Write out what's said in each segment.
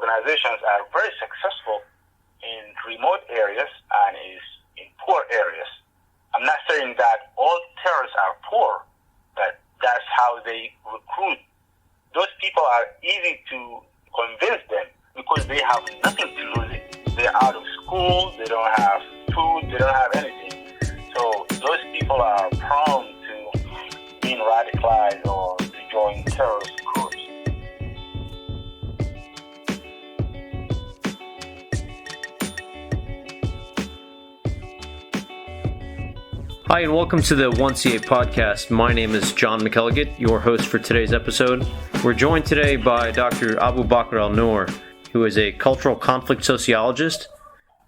organizations are very successful in remote areas and is in poor areas. I'm not saying that all terrorists are poor, but that's how they recruit. Those people are easy to convince them because they have nothing to lose. They're out of school, they don't have food, they don't have anything. So those people are prone to being radicalized or to join terrorist groups. Hi, and welcome to the 1CA podcast. My name is John McElligott, your host for today's episode. We're joined today by Dr. Abubakr Elnoor, who is a cultural conflict sociologist.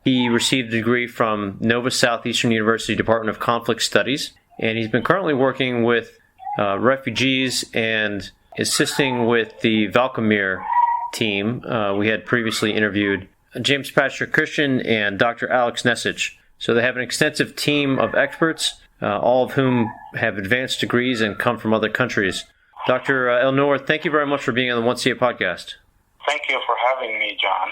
He received a degree from Nova Southeastern University Department of Conflict Studies, and he's been currently working with refugees and assisting with the Valkamir team. We had previously interviewed James Patrick Christian and Dr. Alex Nesic. So they have an extensive team of experts, all of whom have advanced degrees and come from other countries. Dr. Elnoor, thank you very much for being on the 1CA podcast. Thank you for having me, John.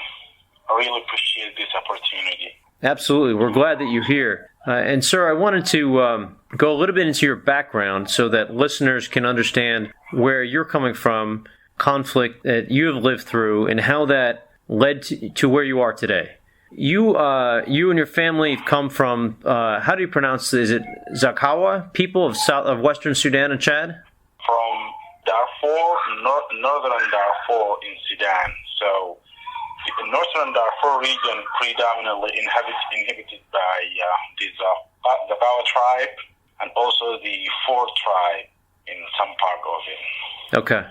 I really appreciate this opportunity. Absolutely. We're glad that you're here. And sir, I wanted to go a little bit into your background so that listeners can understand where you're coming from, conflict that you have lived through, and how that led to where you are today. You and your family come from, how do you pronounce it? Is it Zakawa, people of Western Sudan and Chad? From Darfur, northern Darfur in Sudan. So the northern Darfur region predominantly inhabited by the Zakawa tribe and also the Ford tribe in some part of it. Okay.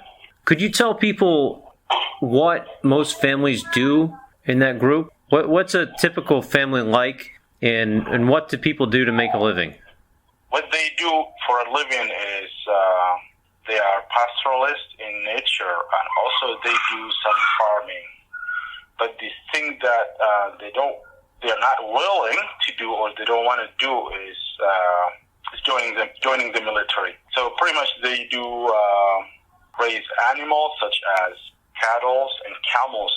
Could you tell people what most families do in that group? What's a typical family like, and what do people do to make a living? What they do for a living is they are pastoralists in nature, and also they do some farming. But the thing that they're not willing to do or they don't want to do is joining the military. So pretty much they do raise animals such as cattle and camels.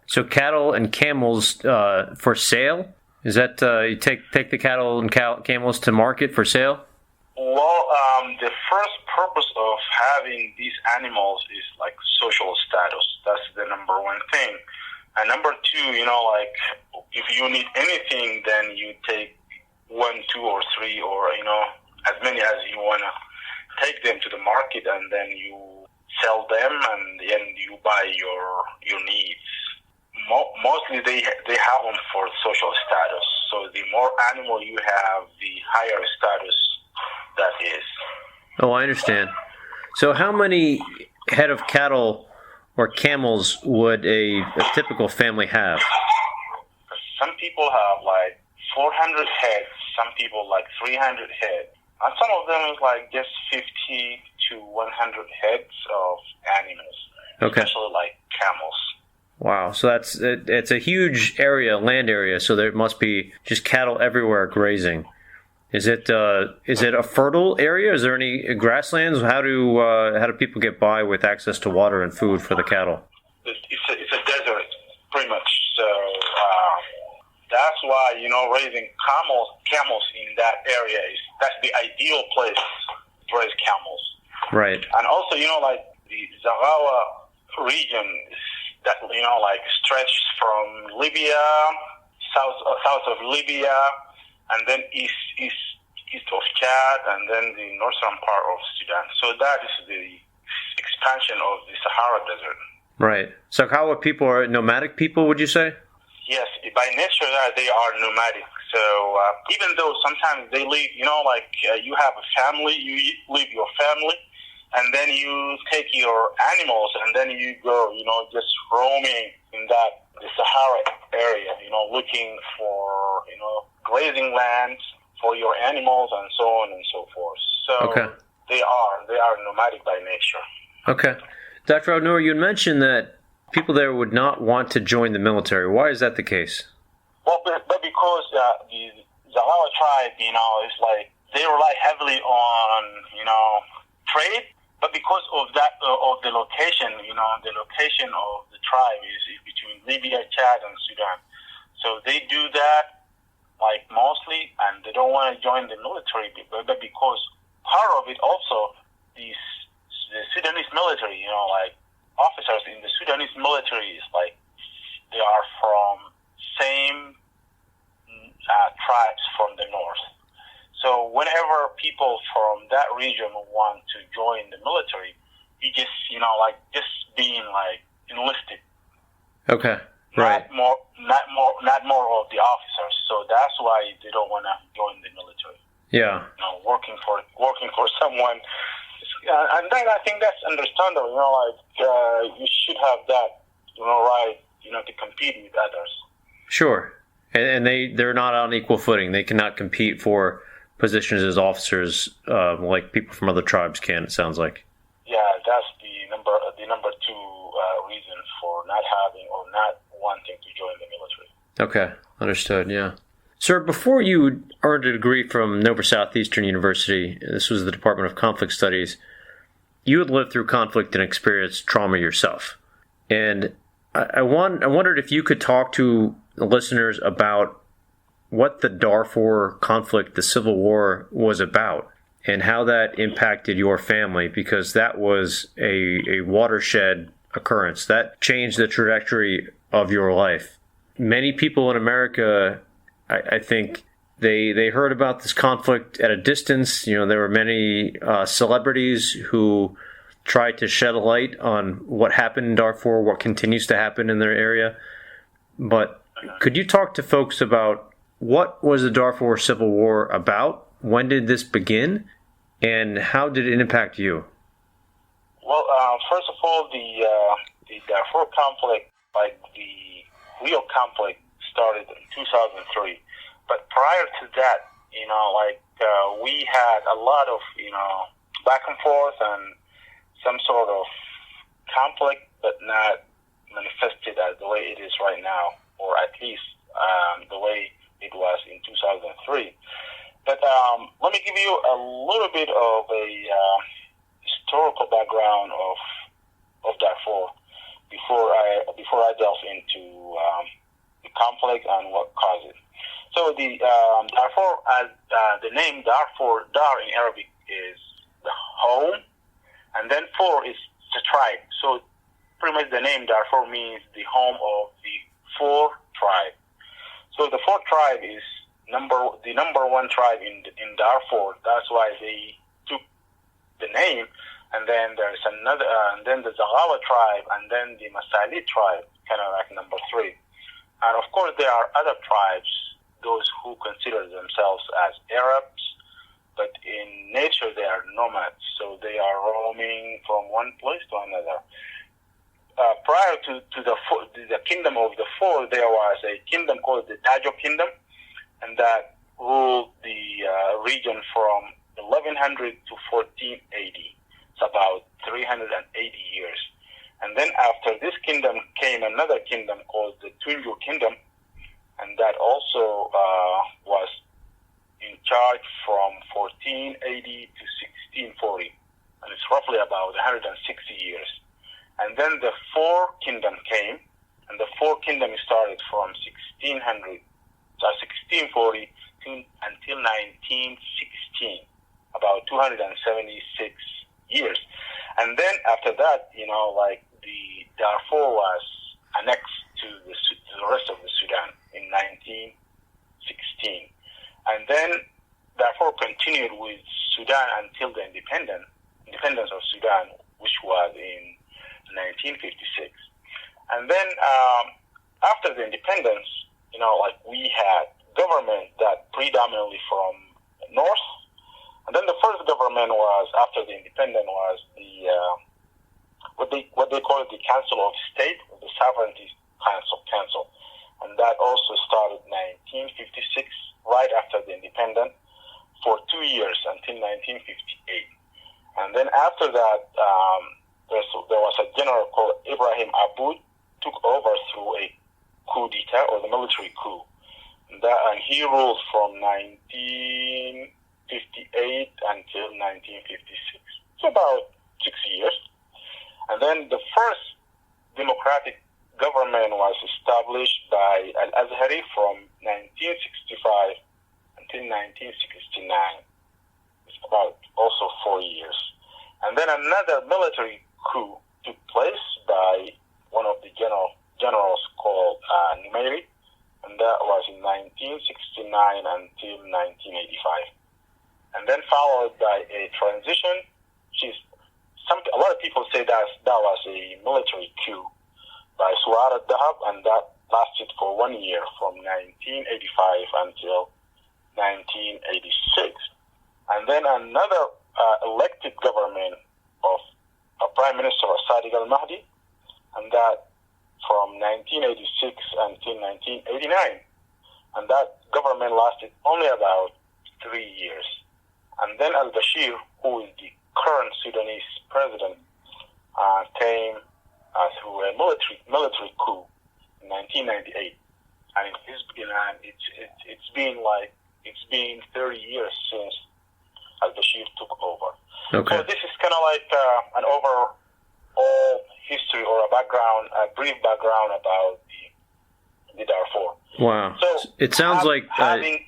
So cattle and camels for sale? Is that you take the cattle and camels to market for sale? Well, the first purpose of having these animals is like social status. That's the number one thing. And number two, like if you need anything, then you take 1, 2, or 3, or as many as you wanna take them to the market, and then you sell them, and then you buy your needs. Mostly they have them for social status. So the more animal you have, the higher status that is. Oh, I understand. So how many head of cattle or camels would a typical family have? Some people have like 400 heads, some people like 300 heads. And some of them is like just 50 to 100 heads of animals, okay. Especially like camels. Wow, so it's a huge land area, so there must be just cattle everywhere grazing. Is it a fertile area? Is there any grasslands? How do people get by with access to water and food for the cattle? It's a desert, pretty much. So that's why raising camels in that area that's the ideal place to raise camels. Right. And also like the Zagawa region that stretches from Libya, south of Libya, and then east of Chad, and then the northern part of Sudan. So that is the expansion of the Sahara Desert. Right. So how people are nomadic people, would you say? Yes, by nature they are nomadic. So even though sometimes they leave, you have a family, you leave your family, and then you take your animals, and then you go, just roaming in the Sahara area, looking for, grazing lands for your animals and so on and so forth. So okay. They are nomadic by nature. Okay. Dr. Elnoor, you mentioned that people there would not want to join the military. Why is that the case? Well, but because the Zagawa tribe, is like they rely heavily on, trade. But because of that, of the location, the location of the tribe is between Libya, Chad, and Sudan. So they do that like mostly, and they don't want to join the military, but because part of it also the Sudanese military, like officers in the Sudanese military is like they are from same tribes from the north. So whenever people from that region want to join the military, you just just being like enlisted. Okay. Right. Not more of the officers. So that's why they don't want to join the military. Yeah. Working for someone, and then I think that's understandable. You should have that, right, to compete with others. Sure. And they're not on equal footing. They cannot compete for positions as officers like people from other tribes can, it sounds like. Yeah, that's the number two reason for not having or not wanting to join the military. Okay, understood, yeah. Sir, before you earned a degree from Nova Southeastern University, this was the Department of Conflict Studies, you had lived through conflict and experienced trauma yourself. And I wondered if you could talk to the listeners about what the Darfur conflict, the civil war, was about and how that impacted your family, because that was a watershed occurrence. That changed the trajectory of your life. Many people in America, I think, they heard about this conflict at a distance. There were many celebrities who tried to shed a light on what happened in Darfur, what continues to happen in their area. But could you talk to folks about what was the Darfur Civil War about? When did this begin? And how did it impact you? Well, first of all, the Darfur conflict, like the real conflict, started in 2003. But prior to that, we had a lot of, back and forth and some sort of conflict, but not manifested as the way it is right now, or at least the way it was in 2003. But let me give you a little bit of a historical background of Darfur before I delve into the conflict and what caused it. So the Darfur, as the name Darfur, Dar in Arabic is the home, and then Fur is the tribe. So pretty much the name Darfur means the home of the Fur tribe. So the Fur tribe is the number one tribe in Darfur. That's why they took the name. And then there's another, and then the Zaghawa tribe, and then the Masalit tribe, kind of like number three. And of course, there are other tribes, those who consider themselves as Arabs, but in nature they are nomads. So they are roaming from one place to another. Prior to the kingdom of the Fur, there was a kingdom called the Tajo Kingdom, and that ruled the region from 1100 to 1480. It's about 380 years. And then after this kingdom came another kingdom called the Tunju Kingdom, and that also was in charge from 1480 to 1640. And it's roughly about 160 years. And then the Fur Kingdom came, and the Fur Kingdom started from 1640 until 1916, about 276 years. And then after that, the Darfur was annexed to the rest of the Sudan in 1916. And then Darfur continued with Sudan until the independence of Sudan, which was in 1956. And then after the independence, we had government that predominantly from north. And then the first government was, after the independence, was the what they call the Council of State, the Sovereignty Council, and that also started 1956, right after the independence, for 2 years until 1958. And then after that, there was a general called Ibrahim Aboud, took over through a coup d'etat, or the military coup, and he ruled from 1958 until 1956. So about 6 years. And then the first democratic government was established by Al-Azhari from 1965 until 1969. It's about also 4 years. And then another military coup took place by one of the generals called Numeiri, and that was in 1969 until 1985. And then followed by a transition, a lot of people say that was a military coup by Suwar al-Dahab, and that lasted for 1 year from 1985 until 1986. And then another elected government of Prime Minister Sadiq al-Mahdi, and that from 1986 until 1989. And that government lasted only about 3 years. And then al-Bashir, who is the current Sudanese president, came through a military coup in 1998, and it's been 30 years since al-Bashir took over. Okay. So this is kind of like an overall history or a brief background about the Darfur. Wow. So it sounds like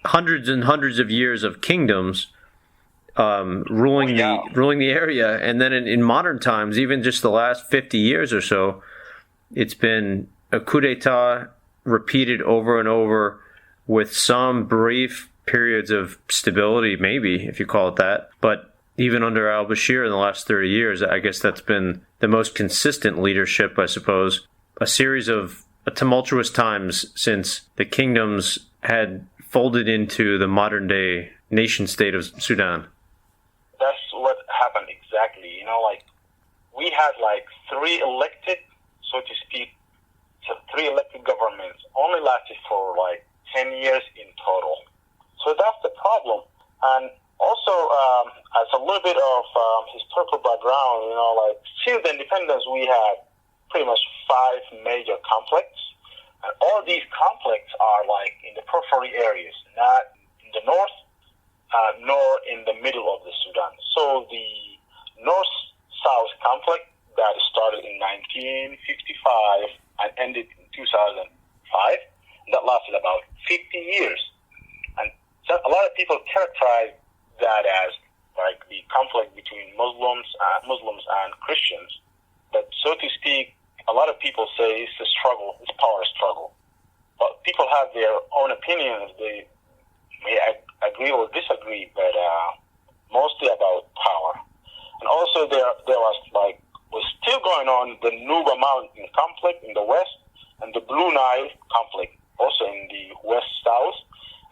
hundreds and hundreds of years of kingdoms ruling the area, and then in modern times, even just the last 50 years or so, it's been a coup d'état repeated over and over, with some brief periods of stability, maybe, if you call it that. But even under al-Bashir in the last 30 years, I guess that's been the most consistent leadership, I suppose. A series of tumultuous times since the kingdoms had folded into the modern-day nation-state of Sudan. That's what happened exactly. We had three elected governments, only lasted for 10 years in total. So that's the problem. And also, as a little bit of historical background, since the independence, we had pretty much 5 major conflicts. And all these conflicts are in the periphery areas, not in the north, nor in the middle of the Sudan. So the north-south conflict that started in 1955 and ended in 2005, that lasted about 50 years. And so a lot of people characterize that as the conflict between Muslims and Christians. But so to speak, a lot of people say it's a struggle, it's a power struggle. But people have their own opinions. They may agree or disagree, but mostly about power. And also there was still going on the Nuba Mountain conflict in the west, and the Blue Nile conflict also in the west-south,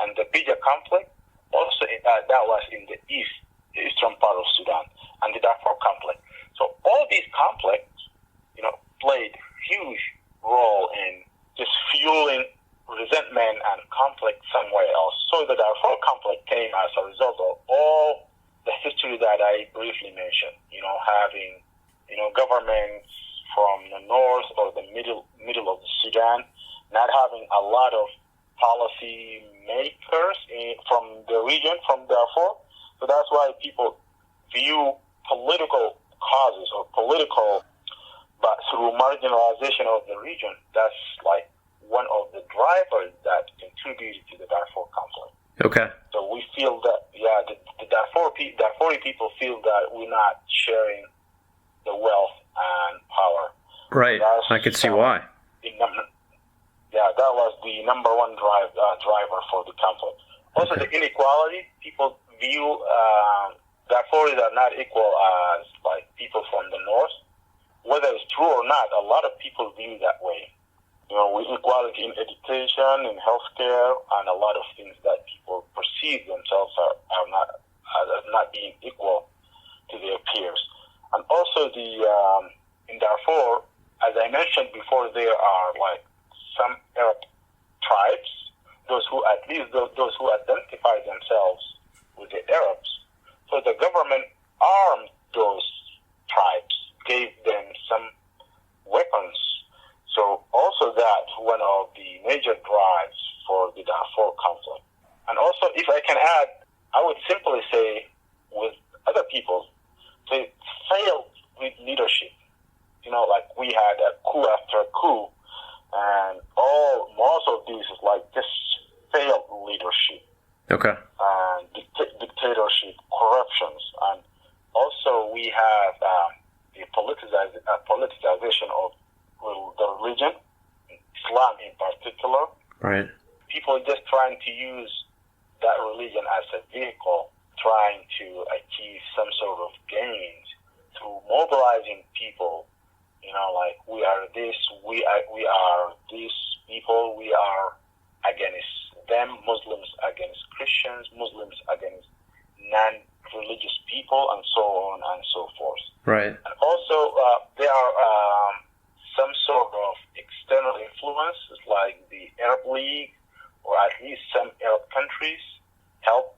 and the Bija conflict also that was in the eastern part of Sudan, and the Darfur conflict. So all these conflicts, played huge role in just fueling resentment and conflict somewhere else. So the Darfur conflict came as a result of all the history that I briefly mentioned. Having governments from the north or the middle of the Sudan not having a lot of policy makers from the region, from Darfur. So that's why people view political causes or but through marginalization of the region, that's one of the drivers that contributed to the Darfur conflict. Okay. So we feel that, the Darfuri people feel that we're not sharing the wealth and power. Right. I could see why. That was the number one driver for the conflict. Also, the inequality. People view Darfuris are not equal as people from the north. Whether it's true or not, a lot of people view that way. With equality in education, in healthcare, and a lot of things that people perceive themselves are not being equal to their peers. And also in Darfur, as I mentioned before, there are some Arab tribes, those who identify themselves with the Arabs. So the government armed those tribes, gave them some weapons. So also that's one of the major drives for the Darfur conflict. And also, if I can add, I would simply say with other people, they failed with leadership. We had a coup after coup, globalization of the religion, Islam in particular. Right. People are just trying to use that religion as a vehicle, trying to achieve some sort of gains through mobilizing people. Like we are this, we are these people, we are against them, Muslims against Christians, Muslims against non-religious people, and so on and so forth. Right. And also, there are some sort of external influences, like the Arab League, or at least some Arab countries, help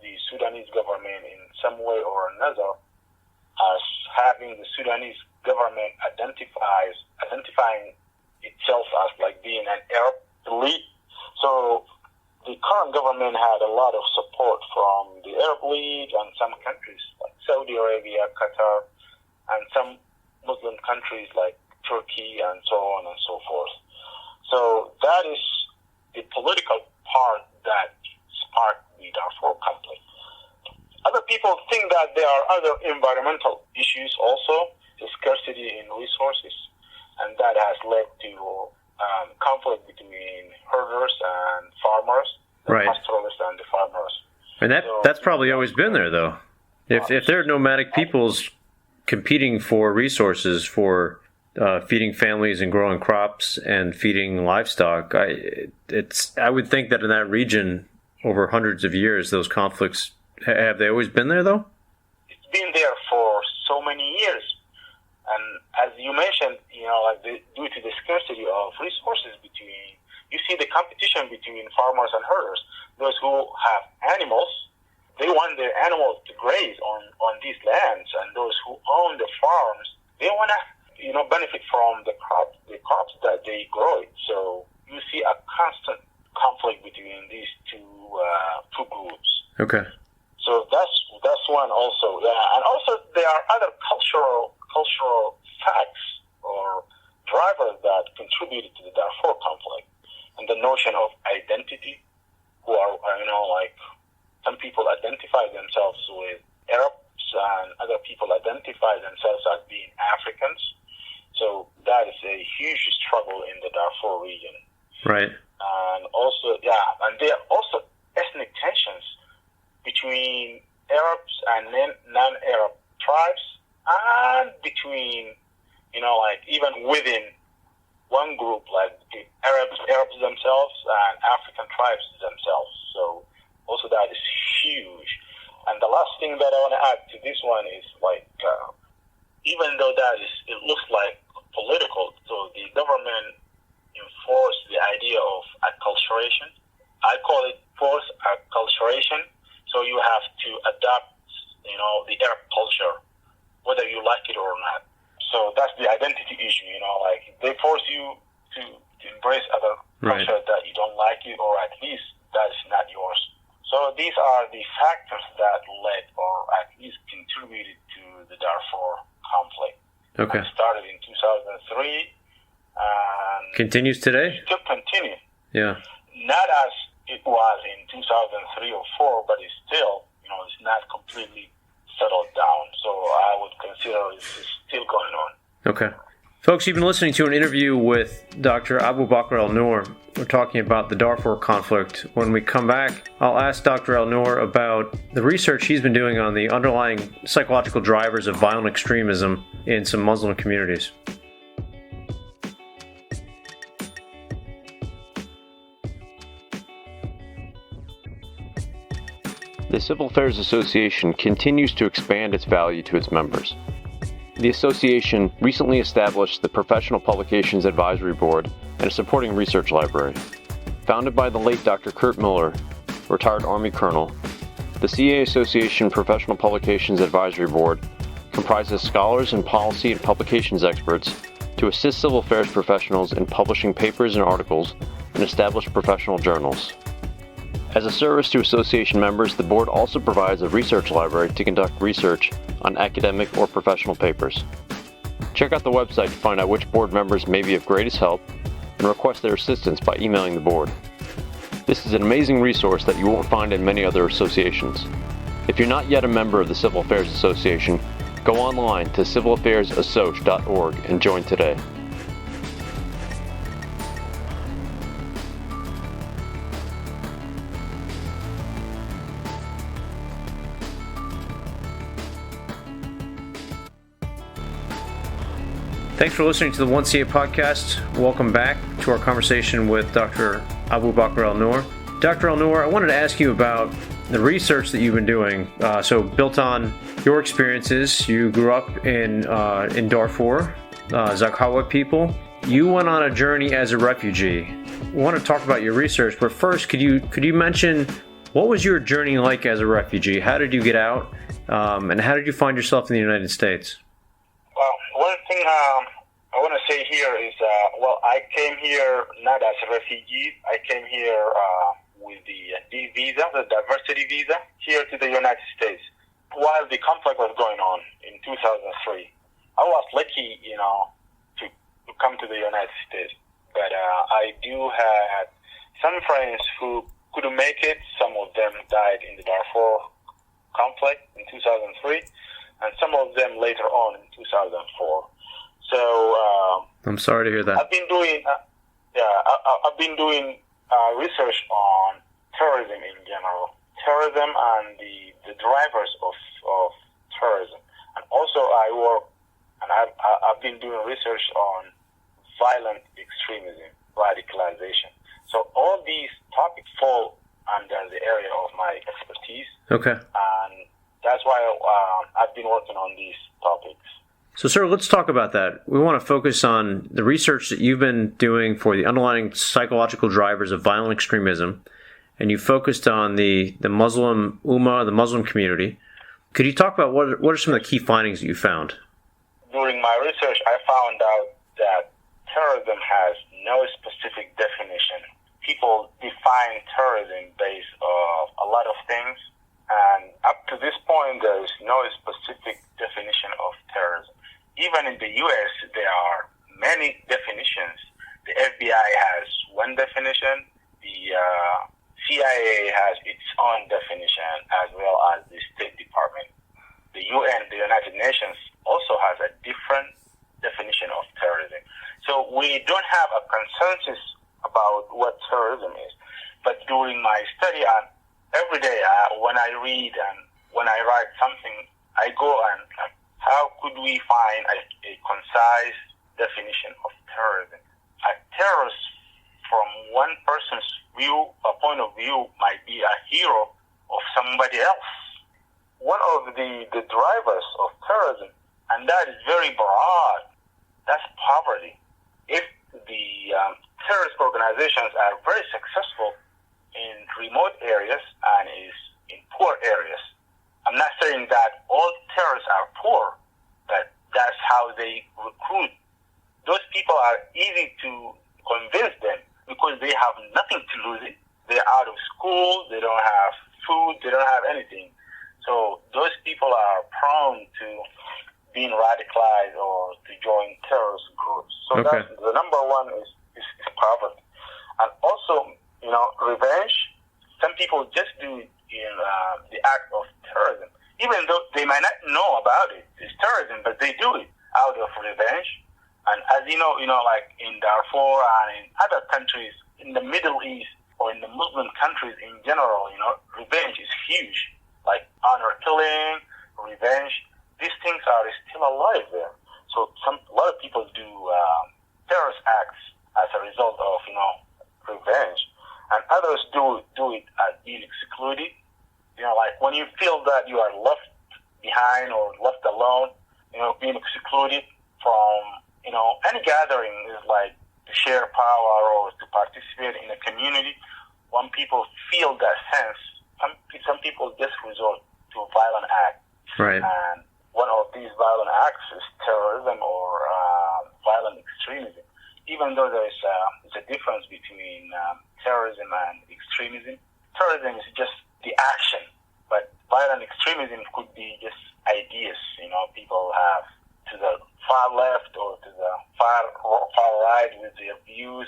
the Sudanese government in some way or another, as having the Sudanese government identifying itself as like being an Arab elite. So the current government had a lot of support from the Arab League and some countries like Saudi Arabia, Qatar, and some Muslim countries like Turkey, and so on and so forth. So that is the political part that sparked the Darfur conflict. Other people think that there are other environmental issues also, the scarcity in resources, and that has led to conflict between herders and farmers, the right. pastoralists and the farmers. And that's probably always been there, though. If there are nomadic peoples competing for resources, for feeding families and growing crops and feeding livestock, I would think that in that region, over hundreds of years, those conflicts, have they always been there, though? It's been there for so many years. And as you mentioned, due to the scarcity of resources you see the competition between farmers and herders. Those who have animals, they want their animals to graze on these lands, and those who own the farms, they want to, benefit from the crops that they grow. So you see a constant conflict between these two groups. Okay. So that's one also. Yeah, and also there are other cultural facts or drivers that contributed to the Darfur conflict, and the notion of identity. Who are like some people identify themselves with Arabs, and other people identify themselves as being Africans. So that is a huge struggle in the Darfur region. Right. And also, and there are also ethnic tensions between Arabs and non-Arab tribes, and between, even within one group, like the Arabs themselves and African tribes themselves. So also that is huge. And the last thing that I want to add to this one is even though it looks like political, so the government enforced the idea of acculturation. I call it forced acculturation. So you have to adopt, the Arab culture, whether you like it or not. So that's the identity issue, they force you to embrace other culture that you don't like it, or at least that is not yours. So these are the factors that led, or at least contributed to the Darfur conflict. Okay. It started in 2003 and continues today? Still continue. Yeah. Not as it was in 2003 or 4, but it's still, it's not completely settled down. So I would consider it's still going on. Okay. Folks, you've been listening to an interview with Dr. Abubakr Elnoor. We're talking about the Darfur conflict. When we come back, I'll ask Dr. Elnoor about the research he's been doing on the underlying psychological drivers of violent extremism in some Muslim communities. The Civil Affairs Association continues to expand its value to its members. The association recently established the Professional Publications Advisory Board and a supporting research library. Founded by the late Dr. Kurt Miller, retired Army Colonel, the CA Association Professional Publications Advisory Board comprises scholars and policy and publications experts to assist civil affairs professionals in publishing papers and articles in established professional journals. As a service to association members, the board also provides a research library to conduct research on academic or professional papers. Check out the website to find out which board members may be of greatest help and request their assistance by emailing the board. This is an amazing resource that you won't find in many other associations. If you're not yet a member of the Civil Affairs Association, Go online to civilaffairsassociation.org and join today. Thanks for listening to the 1CA podcast. Welcome back to our conversation with Dr. Abubakr Elnoor. Dr. Elnoor, I wanted to ask you about the research that you've been doing. So built on your experiences, you grew up in Darfur, Zaghawa people. You went on a journey as a refugee. I want to talk about your research, but first, could you mention what was your journey like as a refugee? How did you get out, and how did you find yourself in the United States? Well, one thing I want to say here is, I came here not as a refugee. I came here with the visa, the diversity visa, here to the United States. While the conflict was going on in 2003, I was lucky, to come to the United States. But I do have some friends who couldn't make it. Some of them died in the Darfur conflict in 2003. And some of them later on in 2004. So I'm sorry to hear that. I've been doing, research on terrorism in general, terrorism and the drivers of terrorism, and also I've been doing research on violent extremism, radicalization. So all these topics fall under the area of my expertise. Okay. And that's why I've been working on these topics. So, sir, let's talk about that. We want to focus on the research that you've been doing for the underlying psychological drivers of violent extremism, and you focused on the Muslim Ummah, the Muslim community. Could you talk about what are some of the key findings that you found? During my research, I found out that terrorism has no specific definition. People define terrorism based on a lot of things. And up to this point, there is no specific definition of terrorism. Even in the U.S., there are many definitions. The FBI has one definition. The CIA has its own definition, as well as the State Department. The UN, the United Nations, also has a different definition of terrorism. So we don't have a consensus about what terrorism is. But during my study, every day when I read and when I write something, I go and how could we find a concise definition of terrorism? A terrorist, from one person's view, a point of view, might be a hero of somebody else. One of the drivers of terrorism, and that is very broad, that's poverty. If the terrorist organizations are very successful in remote areas and is in poor areas. I'm not saying that all terrorists are poor, but that's how they recruit. Those people are easy to convince them because they have nothing to lose. They're out of school, they don't have food, they don't have anything. So those people are prone to being radicalized or to join terrorist groups. So okay. That's the number one is poverty. And also, revenge. Some people just do the act of terrorism, even though they might not know about it. It's terrorism, but they do it out of revenge. And as you know, like in Darfur and in other countries in the Middle East or in the Muslim countries in general, revenge is huge. Like honor killing, revenge. These things are still alive there. So a lot of people do terrorist acts as a result of revenge. And others do it as being excluded. Like when you feel that you are left behind or left alone, being excluded from, any gathering is like to share power or to participate in a community. When people feel that sense, some people just resort to a violent act. Right. And one of these violent acts is terrorism or violent extremism. Even though there's a difference between terrorism and extremism. Terrorism is just the action, but violent extremism could be just ideas. People have to the far left or to the far right with their views.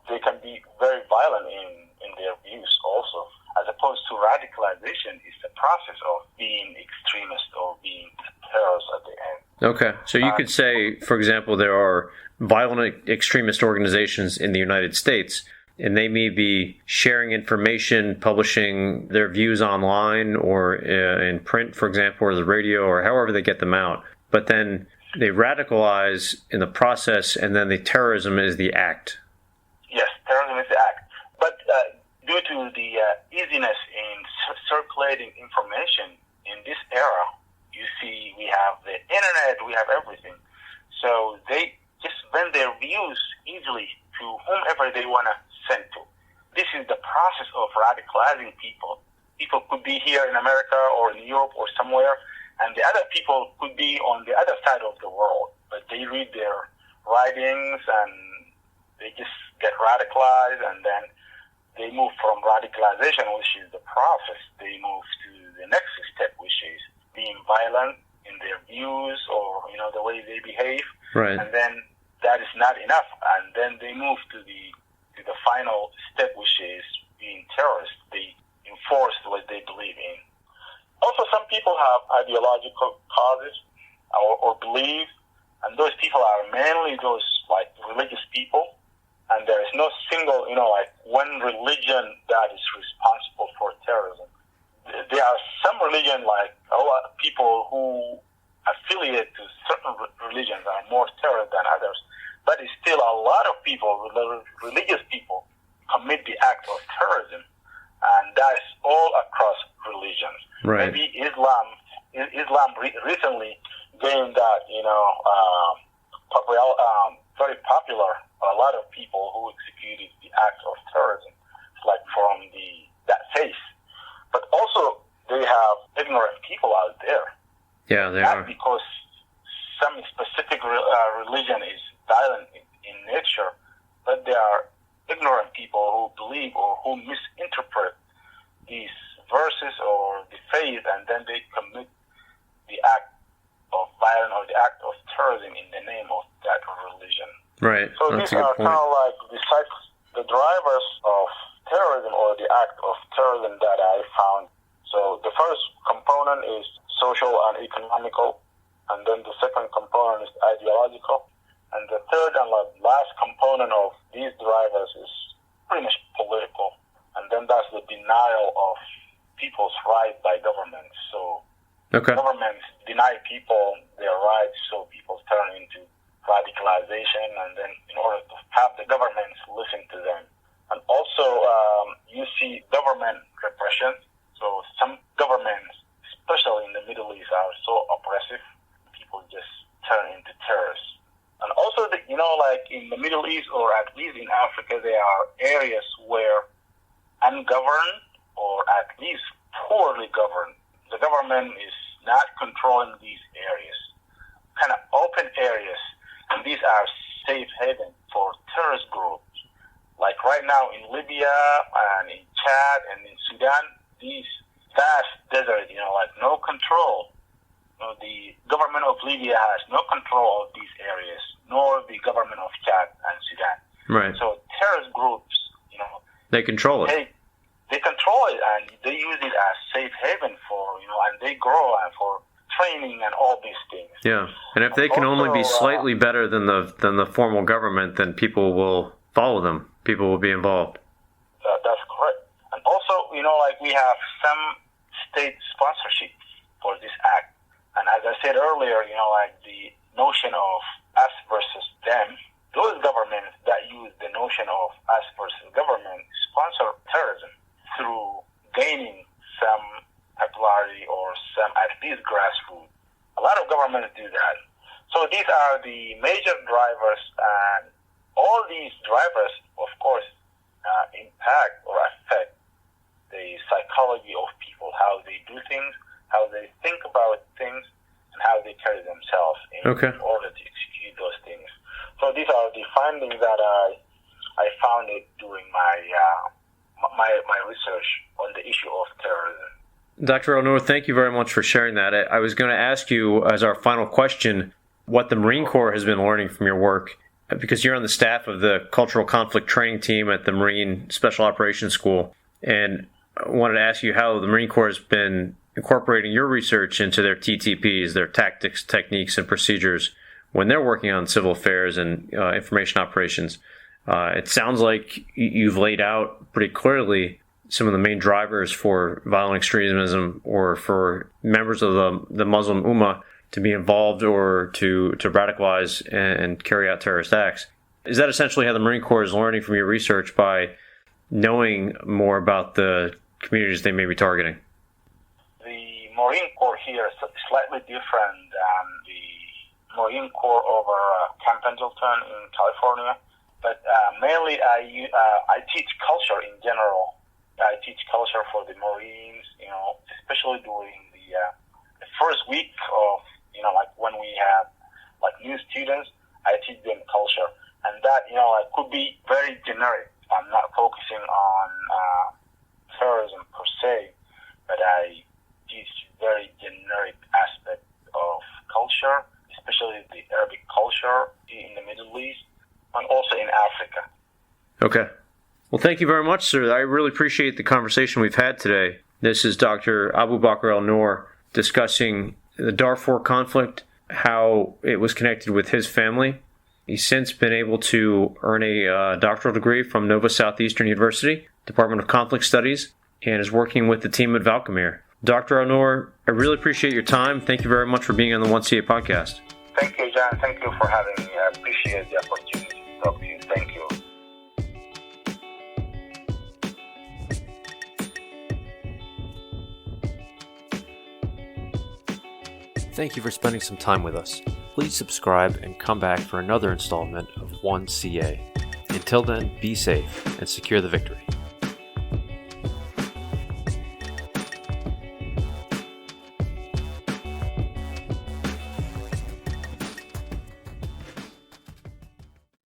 They can be very violent in their views also, as opposed to radicalization is the process of being extremist or being terrorists at the end. Okay, so you could say, for example, there are violent extremist organizations in the United States, and they may be sharing information, publishing their views online or in print, for example, or the radio, or however they get them out. But then they radicalize in the process, and then the terrorism is the act. Yes, terrorism is the act. But due to the easiness in circulating information in this era, you see we have the internet, we have everything. So they just bend their views easily to whomever they want to send to. This is the process of radicalizing people. People could be here in America or in Europe or somewhere, and the other people could be on the other side of the world. But they read their writings and they just get radicalized, and then they move from radicalization, which is the process, they move to the next step, which is being violent in their views or, the way they behave. Right. And then that is not enough. And then they move to the final step, which is being terrorists. They enforce what they believe in. Also, some people have ideological causes or beliefs, and those people are mainly those religious people. And there is no single, one religion that is responsible for terrorism. There are some religion, a lot of people who affiliate to certain religions are more terrorist than others. But it's still a lot of people, religious people, commit the act of terrorism. And that is all across religions. Right. Maybe Islam recently gained that, very popular. A lot of people who executed the act of terrorism, from that face. But also, they have ignorant people out there. Yeah, they Not are. because some specific religion is violent in nature, but they are ignorant people who believe or who misinterpret these verses or the faith, and then they commit the act of violence or the act of terrorism in the name of that religion. Right. So That's these a good are point. kind of the drivers of terrorism or the act of terrorism that I found. So the first component is social and economical, and then the second component is ideological, and the third and last component of these drivers is pretty much political, and then that's the denial of people's rights by governments. So governments deny people their rights, so people turn into radicalization, and then in order to have the governments listen to them. And also, you see government repression. So some governments, especially in the Middle East, are so oppressive, people just turn into terrorists. And also, in the Middle East, or at least in Africa, there are areas where ungoverned, or at least poorly governed, the government is not controlling these areas, kind of open areas. And these are safe haven for terrorist groups. Like right now in Libya and in Chad and in Sudan, these vast desert, no control. The government of Libya has no control of these areas, nor the government of Chad and Sudan. Right. So terrorist groups, they control it. They control it, and they use it as safe haven for, and they grow and for training and all these things. Yeah, and if they can only be slightly better than the formal government, then people will follow them. People will be involved. That's correct. And also, we have some state sponsorship for this act. And as I said earlier, the notion of us versus them, those governments that use the notion of us versus government sponsor terrorism through gaining some popularity or some at least grassroots. A lot of governments do that. So these are the major drivers, and all these drivers, of course, impact or affect the psychology of people, how they do things, how they think about things, and how they carry themselves in order to execute those things. So these are the findings that I found it during my research on the issue of terrorism. Dr. Elnoor, thank you very much for sharing that. I was going to ask you, as our final question, what the Marine Corps has been learning from your work, because you're on the staff of the Cultural Conflict Training Team at the Marine Special Operations School, and I wanted to ask you how the Marine Corps has been incorporating your research into their TTPs, their tactics, techniques, and procedures when they're working on civil affairs and information operations. It sounds like you've laid out pretty clearly some of the main drivers for violent extremism or for members of the Muslim Ummah to be involved or to radicalize and carry out terrorist acts. Is that essentially how the Marine Corps is learning from your research, by knowing more about the communities they may be targeting? The Marine Corps here is slightly different than the Marine Corps over Camp Pendleton in California, but mainly I teach culture in general. I teach culture for the Marines, especially during the first week of, like when we have like new students, I teach them culture. And that, could be very generic. I'm not focusing on terrorism per se, but I teach very generic aspect of culture, especially the Arabic culture in the Middle East and also in Africa. Okay. Well, thank you very much, sir. I really appreciate the conversation we've had today. This is Dr. Abubakr Elnoor discussing the Darfur conflict, how it was connected with his family. He's since been able to earn a doctoral degree from Nova Southeastern University, Department of Conflict Studies, and is working with the team at Valkamir. Dr. Elnoor, I really appreciate your time. Thank you very much for being on the 1CA podcast. Thank you, John. Thank you for having me. I appreciate the opportunity to talk to you. Thank you. Thank you for spending some time with us. Please subscribe and come back for another installment of 1CA. Until then, be safe and secure the victory.